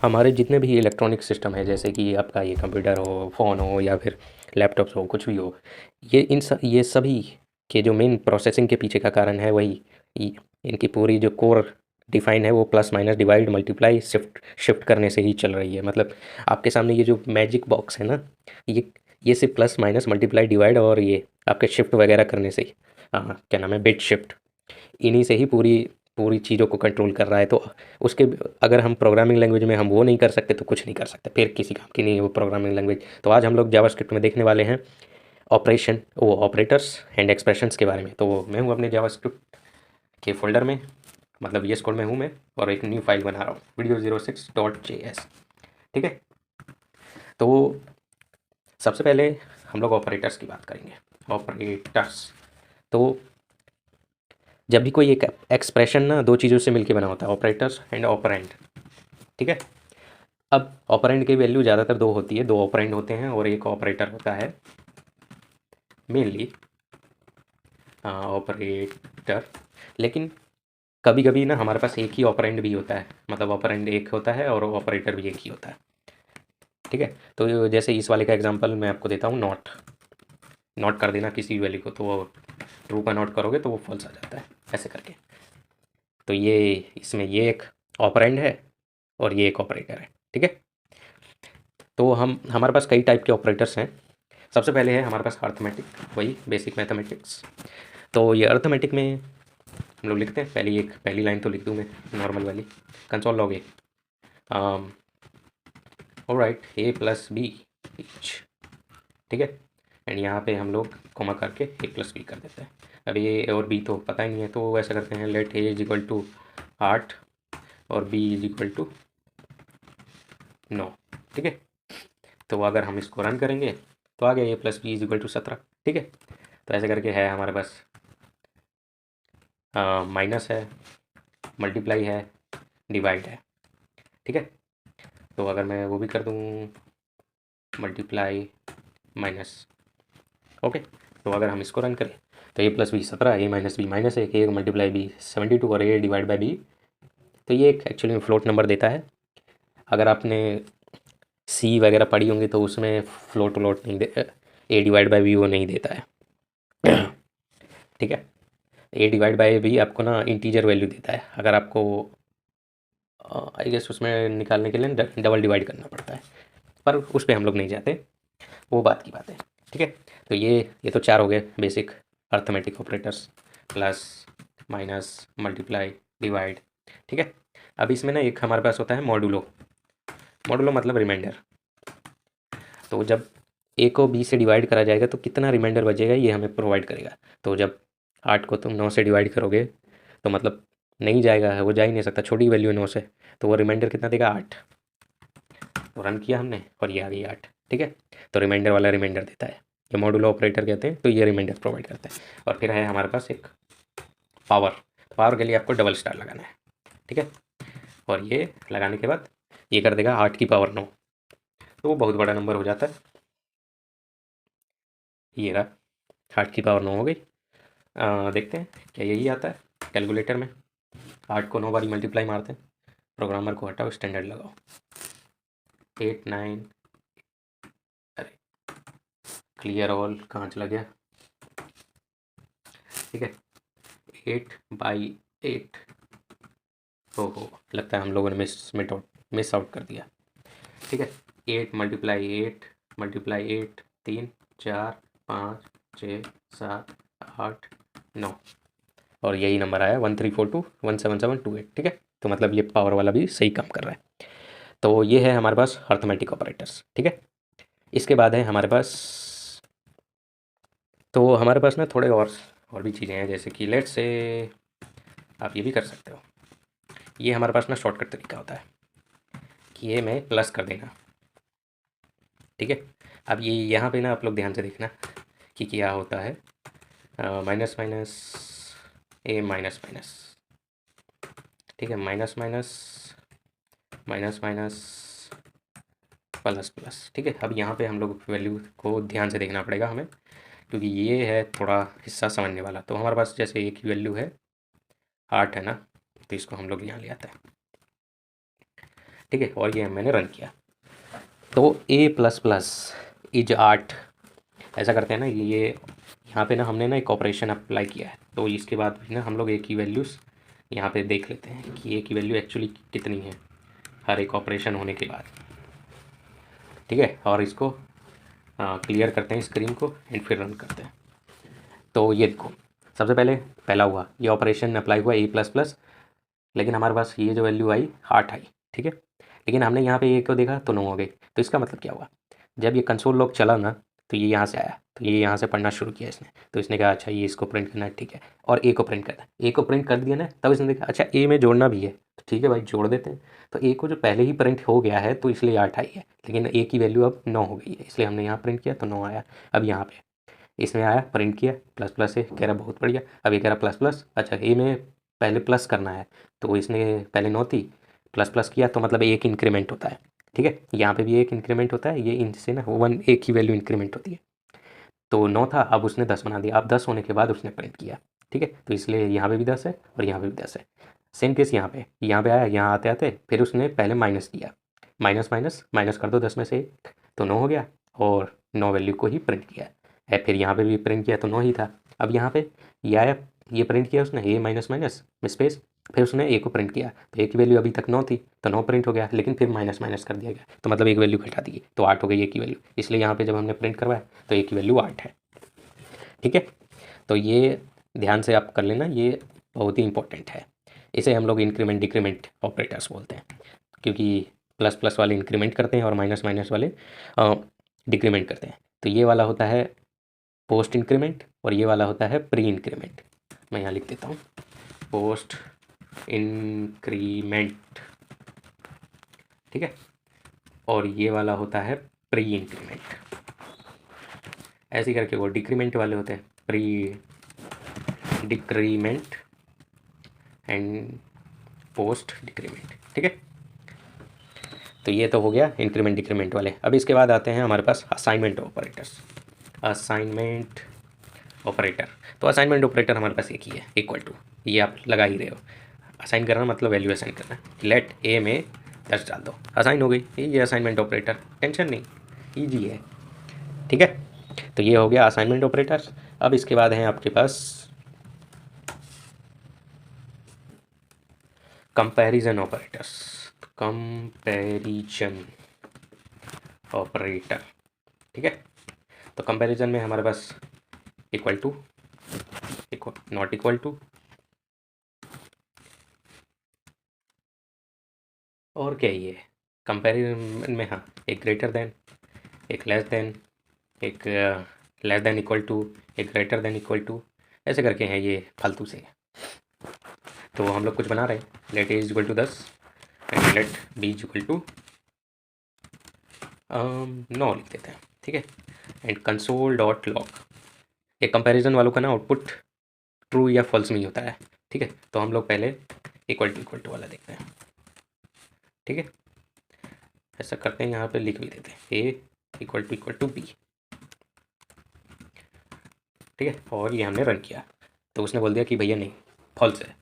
हमारे जितने भी इलेक्ट्रॉनिक सिस्टम है, जैसे कि आपका ये कंप्यूटर हो, फ़ोन हो या फिर लैपटॉप्स हो, कुछ भी हो, ये सभी के जो मेन प्रोसेसिंग के पीछे का कारण है वही इनकी पूरी जो कोर डिफाइन है वो plus minus divide multiply shift shift करने से ही चल रही है। मतलब आपके सामने ये जो मैजिक बॉक्स है ना, ये ये सिर्फ प्लस माइनस मल्टीप्लाई डिवाइड और ये आपके शिफ्ट वगैरह करने से ही, हाँ क्या नाम है, बिट शिफ्ट, इन्हीं से ही पूरी पूरी चीज़ों को कंट्रोल कर रहा है। तो उसके अगर हम प्रोग्रामिंग लैंग्वेज में हम वो नहीं कर सकते तो कुछ नहीं कर सकते, फिर किसी काम की नहीं है वो प्रोग्रामिंग लैंग्वेज। तो आज हम लोग जावास्क्रिप्ट में देखने वाले हैं ऑपरेशन, वो ऑपरेटर्स एंड एक्सप्रेशंस के बारे में। तो मैं हूँ अपने जावास्क्रिप्ट के फोल्डर में, मतलब VS कोड में हूँ मैं, और एक न्यू फाइल बना रहा हूँ video06.js। ठीक है, तो सबसे पहले हम लोग ऑपरेटर्स की बात करेंगे। ऑपरेटर्स, तो जब भी कोई एक एक्सप्रेशन ना दो चीज़ों से मिलके बना होता है, ऑपरेटर्स एंड ऑपरेंड। ठीक है, अब ऑपरेंड की वैल्यू ज़्यादातर दो होती है, दो ऑपरेंड होते हैं और एक ऑपरेटर होता है मेनली ऑपरेटर। लेकिन कभी कभी ना हमारे पास एक ही ऑपरेंड भी होता है, मतलब ऑपरेंड एक होता है और ऑपरेटर भी एक ही होता है। ठीक है, तो जैसे इस वाले का एग्जांपल मैं आपको देता हूँ, नॉट। नॉट कर देना किसी वैल्यू को, तो वो ट्रू का नॉट करोगे तो वो फॉल्स आ जाता है, ऐसे करके। तो ये इसमें ये एक ऑपरेंड है और ये एक ऑपरेटर है। ठीक है, तो हम हमारे पास कई टाइप के ऑपरेटर्स हैं। सबसे पहले है हमारे पास अर्थमेटिक, वही बेसिक मैथमेटिक्स। तो ये अर्थमेटिक में हम लोग लिखते हैं, पहली लाइन तो लिख दूँ मैं, नॉर्मल वाली, कंसोल लॉग ए, ऑलराइट, ए प्लस बी इच। ठीक है, एंड यहाँ पे हम लोग कोमा करके ए प्लस बी कर देते हैं। अब ए और बी तो पता ही नहीं है, तो ऐसा करते हैं, let A is equal to 8 और बी इज इक्वल टू 9। ठीक है, तो अगर हम इसको रन करेंगे तो आ गया A plus B is equal to 17। ठीक है, तो ऐसे करके है हमारे पास, माइनस है, मल्टीप्लाई है, डिवाइड है। ठीक है, तो अगर मैं वो भी कर दूँ, मल्टीप्लाई माइनस, ओके, तो अगर हम इसको रन करें तो ए plus B 17, A minus B minus 1, A multiply B 72 और ए डिवाइड बाई बी। तो ये एक एक्चुअली में फ्लोट नंबर देता है। अगर आपने सी वगैरह पढ़ी होंगी तो उसमें फ्लोट व्लोट नहीं दे, ए डिवाइड बाई बी वो नहीं देता है। ठीक है, ए डिवाइड बाई बी आपको ना इंटीजर वैल्यू देता है। अगर आपको आई गेस उसमें निकालने के लिए डबल डिवाइड करना पड़ता है, पर उस पर हम लोग नहीं जाते, वो बात की बात है। ठीक है, तो ये तो चार हो गए basic arithmetic operators, plus minus multiply divide. ठीक है, अब इसमें ना एक हमारे पास होता है मॉडुलो। मॉडुलो मतलब रिमाइंडर। तो जब ए को बी से डिवाइड करा जाएगा तो कितना रिमाइंडर बचेगा ये हमें प्रोवाइड करेगा। तो जब 8 को तुम 9 से डिवाइड करोगे तो मतलब नहीं जाएगा, वो जा ही नहीं सकता, छोटी वैल्यू है 9 से, तो वो रिमाइंडर कितना देगा, 8। तो रन किया हमने और ये आ गई 8। ठीक है, तो रिमाइंडर वाला रिमाइंडर देता है, ये मॉडुलो ऑपरेटर कहते हैं, तो ये रिमाइंडर प्रोवाइड करता है। और फिर है हमारे पास एक पावर। पावर के लिए आपको डबल स्टार लगाना है। ठीक है, और ये लगाने के बाद ये कर देगा 8 की पावर 9, तो वो बहुत बड़ा नंबर हो जाता है। ये रहा, 8 की पावर 9 हो गई। देखते हैं क्या यही आता है कैलकुलेटर में। 8 को 9 बारी मल्टीप्लाई मारते हैं, प्रोग्रामर को हटाओ, स्टैंडर्ड लगाओ, 8 9, अरे क्लियर ऑल कहाँ चला गया। ठीक है, 8/8, हो लगता है हम लोगों ने मिस आउट कर दिया। ठीक है, 8 × 8 × 8 3 4 5 6 7 8 9, और यही नंबर आया 1342 17728। ठीक है, तो मतलब ये पावर वाला भी सही काम कर रहा है। तो ये है हमारे पास अर्थमेटिक ऑपरेटर्स। ठीक है, इसके बाद है हमारे पास, तो हमारे पास ना थोड़े और भी चीज़ें हैं, जैसे कि लेट्स से आप ये भी कर सकते हो। ये हमारे पास ना शॉर्टकट तरीका होता है कि ये में प्लस कर देना। ठीक है, अब ये यहाँ पे ना आप लोग ध्यान से देखना कि क्या होता है, माइनस माइनस ए माइनस माइनस। ठीक है, minus minus minus minus plus plus. ठीक है, अब यहाँ पे हम लोग वैल्यू को ध्यान से देखना पड़ेगा हमें, क्योंकि ये है थोड़ा हिस्सा समझने वाला। तो हमारे पास जैसे एक ही वैल्यू है 8 है ना, तो इसको हम लोग यहाँ ले आते हैं। ठीक है, और ये मैंने रन किया। तो a प्लस प्लस इज 8, ऐसा करते हैं ना, ये यहाँ पे ना हमने ना एक ऑपरेशन अप्लाई किया है, तो इसके बाद भी ना हम लोग a की वैल्यूज़ यहाँ पे देख लेते हैं कि a की वैल्यू एक्चुअली कितनी है हर एक ऑपरेशन होने के बाद। ठीक है, और इसको क्लियर करते हैं स्क्रीन को एंड फिर रन करते हैं। तो ये देखो, सबसे पहले पहला हुआ, ये ऑपरेशन अप्लाई हुआ a प्लस प्लस, लेकिन हमारे पास ये जो वैल्यू आई 8 आई। ठीक है, लेकिन हमने यहाँ पे a को देखा तो 9 हो गई। तो इसका मतलब क्या हुआ, जब ये कंसोल लॉग चला ना तो ये यहाँ से आया, तो ये यहाँ से पढ़ना शुरू किया इसने, तो इसने कहा अच्छा ये इसको प्रिंट करना है, ठीक है, और ए को प्रिंट करना है। ए को प्रिंट कर दिया ना, तब इसने देखा अच्छा ए में जोड़ना भी है, तो ठीक है भाई जोड़ देते हैं। तो ए को जो पहले ही प्रिंट हो गया है तो इसलिए 8 आई है, लेकिन ए की वैल्यू अब 9 हो गई है, इसलिए हमने यहाँ प्रिंट किया तो 9 आया। अब यहाँ पे इसमें आया, प्रिंट किया, प्लस प्लस है, कह रहा बहुत बढ़िया। अब ये कह रहा प्लस प्लस, अच्छा ए में पहले प्लस करना है, तो इसने पहले 9 थी, प्लस प्लस किया तो मतलब एक इंक्रीमेंट होता है। ठीक है, यहाँ पे भी एक इंक्रीमेंट होता है, ये इनसे ना 1 एक ही वैल्यू इंक्रीमेंट होती है। तो 9 था, अब उसने 10 बना दिया, अब 10 होने के बाद उसने प्रिंट किया। ठीक है, तो इसलिए यहाँ पे भी 10 है और यहाँ पे भी 10 है। सेम केस यहाँ पे आया, यहाँ आते आते फिर उसने पहले माइनस किया, माइनस माइनस माइनस कर दो 10 में से 1, तो 9 हो गया, और 9 वैल्यू को ही प्रिंट किया है। फिर यहाँ पे भी प्रिंट किया तो 9 ही था। अब यहाँ पे ये आया, ये प्रिंट किया उसने ए माइनस माइनस स्पेस, फिर उसने ए को प्रिंट किया, तो ए की वैल्यू अभी तक 9 थी, तो 9 प्रिंट हो गया, लेकिन फिर माइनस माइनस कर दिया गया, तो मतलब एक वैल्यू घटा दी, तो 8 हो गई ए की वैल्यू। इसलिए यहाँ पे जब हमने प्रिंट करवाया तो ए की वैल्यू 8 है। ठीक है, तो ये ध्यान से आप कर लेना, ये बहुत ही इंपॉर्टेंट है। इसे हम लोग इंक्रीमेंट डिक्रीमेंट ऑपरेटर्स बोलते हैं, क्योंकि प्लस प्लस वाले इंक्रीमेंट करते हैं और माइनस माइनस वाले डिक्रीमेंट करते हैं। तो ये वाला होता है पोस्ट इंक्रीमेंट और ये वाला होता है प्री इंक्रीमेंट। मैं यहाँ लिख देता हूँ, पोस्ट इंक्रीमेंट, ठीक है, और ये वाला होता है प्री इंक्रीमेंट। ऐसे करके वो डिक्रीमेंट वाले होते हैं, pre decrement and post decrement. ठीक है, तो ये तो हो गया इंक्रीमेंट डिक्रीमेंट वाले। अब इसके बाद आते हैं हमारे पास असाइनमेंट ऑपरेटर्स। असाइनमेंट ऑपरेटर, तो असाइनमेंट ऑपरेटर हमारे पास एक ही है, इक्वल टू, ये आप लगा ही रहे हो। असाइन करना मतलब वैल्यू असाइन करना, लेट ए में 10 डाल दो, असाइन हो गई, ये असाइनमेंट ऑपरेटर, टेंशन नहीं, ईजी है। ठीक है, तो ये हो गया असाइनमेंट ऑपरेटर्स। अब इसके बाद हैं आपके पास कंपैरिजन ऑपरेटर्स, कंपैरिजन ऑपरेटर। ठीक है, तो कंपैरिजन में हमारे पास equal to, not equal to, और क्या ये कंपैरिजन में, हाँ, एक ग्रेटर देन, एक लेस देन, एक लेस देन इक्वल टू, एक ग्रेटर देन इक्वल टू, ऐसे करके हैं ये फालतू से। तो हम लोग कुछ बना रहे हैं, let A is equal to 10 and let B is equal to 9 लिख देते हैं। ठीक है, एंड कंसोल डॉट लॉग, ये कंपैरिजन वालों का ना आउटपुट ट्रू या फॉल्स में ही होता है। ठीक है, तो हम लोग पहले इक्वल टू वाला देखते हैं। ठीक है, ऐसा करते हैं, यहाँ पे लिख भी देते हैं ए इक्वल टू बी। ठीक है, और ये हमने रन किया तो उसने बोल दिया कि भैया नहीं, फॉल्स है,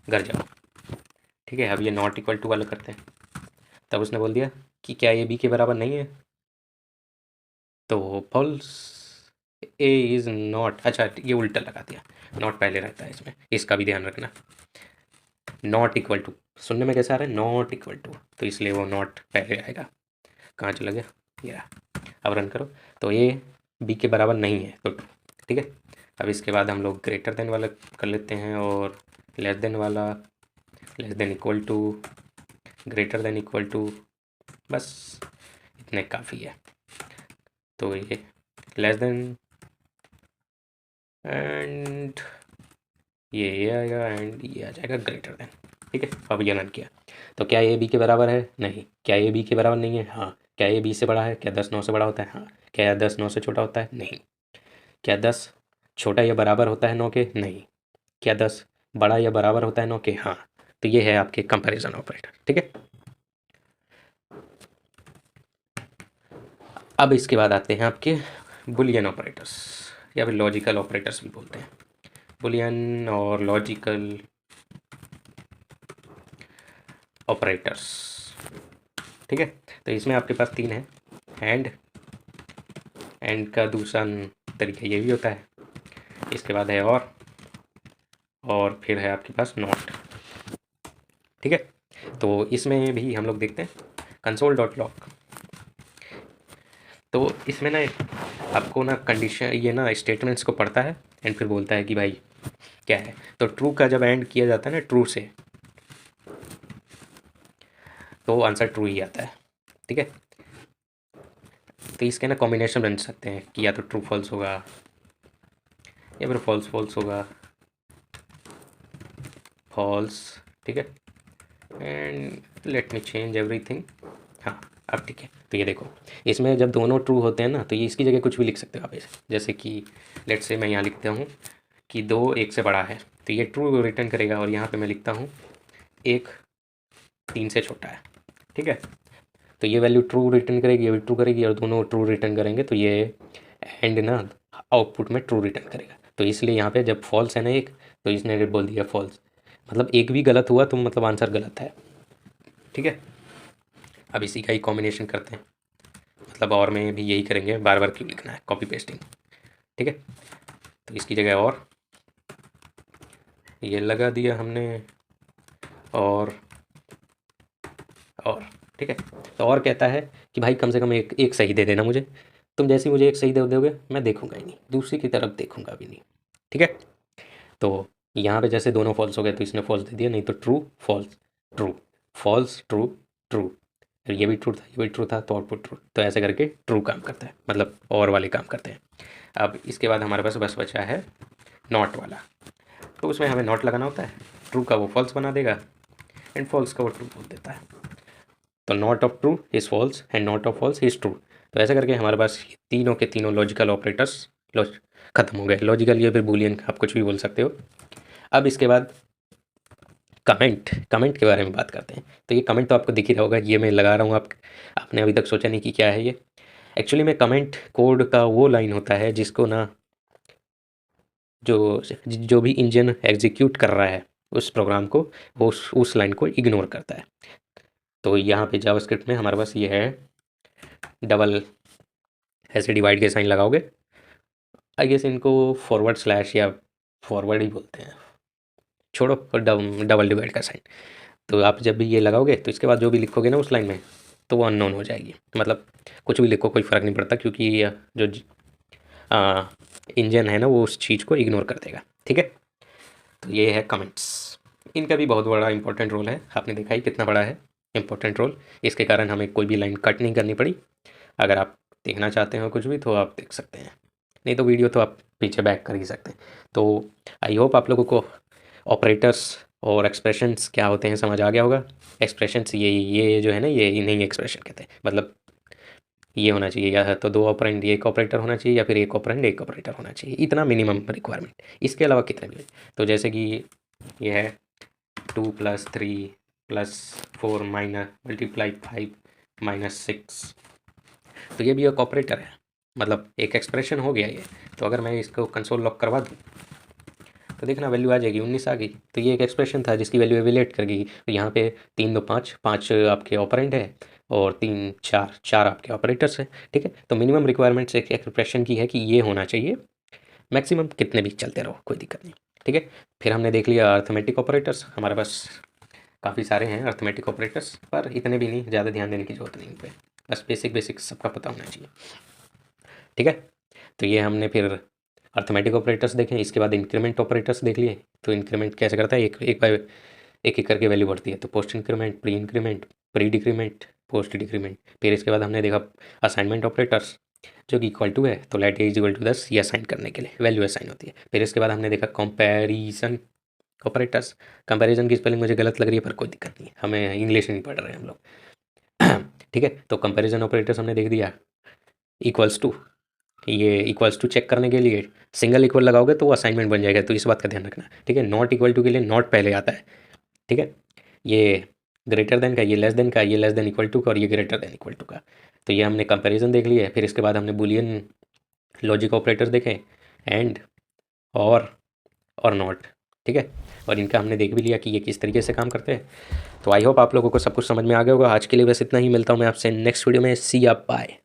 घर जाओ। ठीक है, अब ये नॉट इक्वल टू वाला करते हैं, तब उसने बोल दिया कि क्या ये बी के बराबर नहीं है, तो फॉल्स, ए इज़ नॉट, अच्छा ये उल्टा लगा दिया, नॉट पहले रहता है इसमें, इसका भी ध्यान रखना। नॉट इक्वल टू सुनने में कैसा आ रहा है, नॉट इक्वल टू, तो इसलिए वो नॉट पहले आएगा। कहाँ चला गया ये, अब रन करो, तो ये बी के बराबर नहीं है तो ट्रू। ठीक है, अब इसके बाद हम लोग ग्रेटर देन वाला कर लेते हैं और लेस देन वाला, less than equal to, greater than equal to, बस इतने काफ़ी है। तो ये लेस देन एंड ये आएगा एंड ये आ जाएगा ग्रेटर देन। ठीक है, अब ये रन किया, तो क्या ये बी के बराबर है, नहीं। क्या ये बी के बराबर नहीं है, हाँ। क्या ये बी से बड़ा है, क्या 10 9 से बड़ा होता है, हाँ। क्या 10 9 से छोटा होता है, नहीं। क्या 10 छोटा या बराबर होता है 9 के, नहीं। क्या 10 बड़ा या बराबर होता है 9 के, हाँ। तो ये है आपके कंपैरिजन ऑपरेटर। ठीक है, अब इसके बाद आते हैं आपके बुलियन ऑपरेटर्स, या फिर लॉजिकल ऑपरेटर्स भी बोलते हैं। बुलियन और लॉजिकल ऑपरेटर्स, ठीक है। तो इसमें आपके पास 3 है, एंड का दूसरा तरीका ये भी होता है। इसके बाद है और फिर है आपके पास नॉट। ठीक है। तो इसमें भी हम लोग देखते हैं कंसोल डॉट लॉग। तो इसमें ना आपको ना कंडीशन ये ना स्टेटमेंट्स को पढ़ता है एंड फिर बोलता है कि भाई क्या है। तो ट्रू का जब एंड किया जाता है ना ट्रू से, तो आंसर ट्रू ही आता है। ठीक है। तो इसके ना कॉम्बिनेशन बन सकते हैं कि या तो ट्रू फॉल्स होगा या फिर फॉल्स फॉल्स होगा, फॉल्स। ठीक है। And let me change everything. हाँ, अब ठीक है। तो ये देखो, इसमें जब दोनों ट्रू होते हैं ना तो ये इसकी जगह कुछ भी लिख सकते हो आप ऐसे, जैसे कि लेट से मैं यहाँ लिखता हूँ कि 2 1 से बड़ा है, तो ये ट्रू रिटर्न करेगा। और यहाँ पे मैं लिखता हूँ 1 3 से छोटा है। ठीक है। तो ये वैल्यू ट्रू रिटर्न करेगी, ये भी ट्रू करेगी, और दोनों ट्रू रिटर्न करेंगे तो ये एंड ना आउटपुट में ट्रू रिटर्न करेगा। तो इसलिए यहाँ पे जब फॉल्स है ना एक, तो इसने बोल दिया फॉल्स, मतलब एक भी गलत हुआ तो मतलब आंसर गलत है। ठीक है। अब इसी का ही कॉम्बिनेशन करते हैं, मतलब और में भी यही करेंगे, बार बार क्यों लिखना है, कॉपी पेस्टिंग। ठीक है। तो इसकी जगह और ये लगा दिया हमने, और ठीक है। तो और कहता है कि भाई कम से कम एक एक सही दे देना मुझे। तुम जैसे ही मुझे एक सही दे दोगे मैं देखूंगा ही नहीं, दूसरी की तरफ देखूंगा भी नहीं। ठीक है। तो यहाँ पे जैसे दोनों फॉल्स हो गए तो इसने फॉल्स दे दिया, नहीं तो true false true false true true, ये भी ट्रू था ये भी ट्रू था तो आउटपुट ट्रू। तो ऐसे करके ट्रू काम करता है, मतलब और वाले काम करते हैं। अब इसके बाद हमारे पास बस बचा है नॉट वाला। तो उसमें हमें नॉट लगाना होता है, ट्रू का वो फॉल्स बना देगा एंड फॉल्स का वो ट्रू बोल देता है। तो not of true is false and not of false is true. तो ऐसे करके हमारे पास ये तीनों के तीनों लॉजिकल ऑपरेटर्स ख़त्म हो गए। लॉजिकल या फिर बूलियन, आप कुछ भी बोल सकते हो। अब इसके बाद कमेंट के बारे में बात करते हैं। तो ये कमेंट तो आपको दिख ही रहा होगा, ये मैं लगा रहा हूँ, आपने अभी तक सोचा नहीं कि क्या है ये। एक्चुअली में कमेंट कोड का वो लाइन होता है जिसको ना जो भी इंजन एग्जीक्यूट कर रहा है उस प्रोग्राम को, वो उस लाइन को इग्नोर करता है। तो यहाँ पे जावास्क्रिप्ट में हमारे पास ये है डबल, ऐसे डिवाइड के साइन लगाओगे, आई गेस इनको फॉरवर्ड स्लैश या फॉरवर्ड ही बोलते हैं, छोड़ो, डबल डिवाइड का साइन। तो आप जब भी ये लगाओगे तो इसके बाद जो भी लिखोगे ना उस लाइन में तो वो अननोन हो जाएगी, मतलब कुछ भी लिखो कोई फ़र्क नहीं पड़ता, क्योंकि ये जो इंजन है ना वो उस चीज़ को इग्नोर कर देगा। ठीक है। तो ये है कमेंट्स, इनका भी बहुत बड़ा इंपॉर्टेंट रोल है, आपने देखा ही कितना बड़ा है इंपॉर्टेंट रोल। इसके कारण हमें कोई भी लाइन कट नहीं करनी पड़ी। अगर आप देखना चाहते हो कुछ भी तो आप देख सकते हैं, नहीं तो वीडियो तो आप पीछे बैक कर ही सकते हैं। तो आई होप आप लोगों को ऑपरेटर्स और एक्सप्रेशंस क्या होते हैं समझ आ गया होगा। एक्सप्रेशंस ये जो है ना, ये इन्हीं एक्सप्रेशन कहते हैं, मतलब ये होना चाहिए या तो 2 ऑपरेंड एक ऑपरेटर होना चाहिए या फिर 1 ऑपरेंड 1 ऑपरेटर होना चाहिए, इतना मिनिमम रिक्वायरमेंट। इसके अलावा कितने भी, तो जैसे कि ये है 2 + 3 + 4 माइनस मल्टीप्लाई 5 - 6, तो ये भी एक ऑपरेटर है, मतलब एक एक्सप्रेशन हो गया ये। तो अगर मैं इसको कंसोल लॉक करवा दूँ तो देखना वैल्यू आ जाएगी 19 आ गई। तो ये एक एक्सप्रेशन था जिसकी वैल्यू एवेलेट कर गई। तो यहाँ पे 3 2 5 5 आपके ऑपरेंड है और 3 4 4 आपके ऑपरेटर्स हैं। ठीक है। तो मिनिमम रिक्वायरमेंट्स एक एक्सप्रेशन की है कि ये होना चाहिए, मैक्सिमम कितने भी चलते रहो कोई दिक्कत नहीं। ठीक है। फिर हमने देख लिया अर्थमेटिक ऑपरेटर्स, हमारे पास काफ़ी सारे हैं अर्थमेटिक ऑपरेटर्स, पर इतने भी नहीं, ज़्यादा ध्यान देने की जरूरत नहीं पे, बस बेसिक सबका पता होना चाहिए। ठीक है। तो ये हमने फिर अर्थमेटिक ऑपरेटर्स देखें, इसके बाद इंक्रीमेंट ऑपरेटर्स देख लिए। तो इंक्रीमेंट कैसे करता है, एक एक करके वैल्यू बढ़ती है। तो post increment, pre decrement, post decrement. फिर इसके बाद हमने देखा असाइनमेंट ऑपरेटर्स, जो कि इक्वल टू है तो लेट ए इक्वल टू 10, ये असाइन करने के लिए वैल्यू असाइन होती है। फिर इसके बाद हमने देखा कंपैरिजन ऑपरेटर्स। कंपैरिजन की स्पेलिंग मुझे गलत लग रही है पर कोई दिक्कत नहीं, हमें इंग्लिश नहीं पढ़ रहे हैं हम लोग। ठीक है। तो कंपैरिजन ऑपरेटर्स हमने देख दिया। इक्वल्स टू, ये इक्वल्स टू चेक करने के लिए सिंगल इक्वल लगाओगे तो वो असाइनमेंट बन जाएगा, तो इस बात का ध्यान रखना। ठीक है। नॉट इक्वल टू के लिए नॉट पहले आता है। ठीक है। ये ग्रेटर देन का, ये लेस देन का, ये लेस देन इक्वल टू का और ये ग्रेटर देन इक्वल टू का। तो ये हमने कंपैरिजन देख लिया है। फिर इसके बाद हमने बुलियन लॉजिक ऑपरेटर्स देखे, एंड और नॉट। ठीक है, और इनका हमने देख भी लिया कि ये किस तरीके से काम करते हैं। तो आई होप आप लोगों को सब कुछ समझ में आ गया होगा। आज के लिए बस इतना ही, मिलता हूँ मैं आपसे नेक्स्ट वीडियो में। सी या बाय।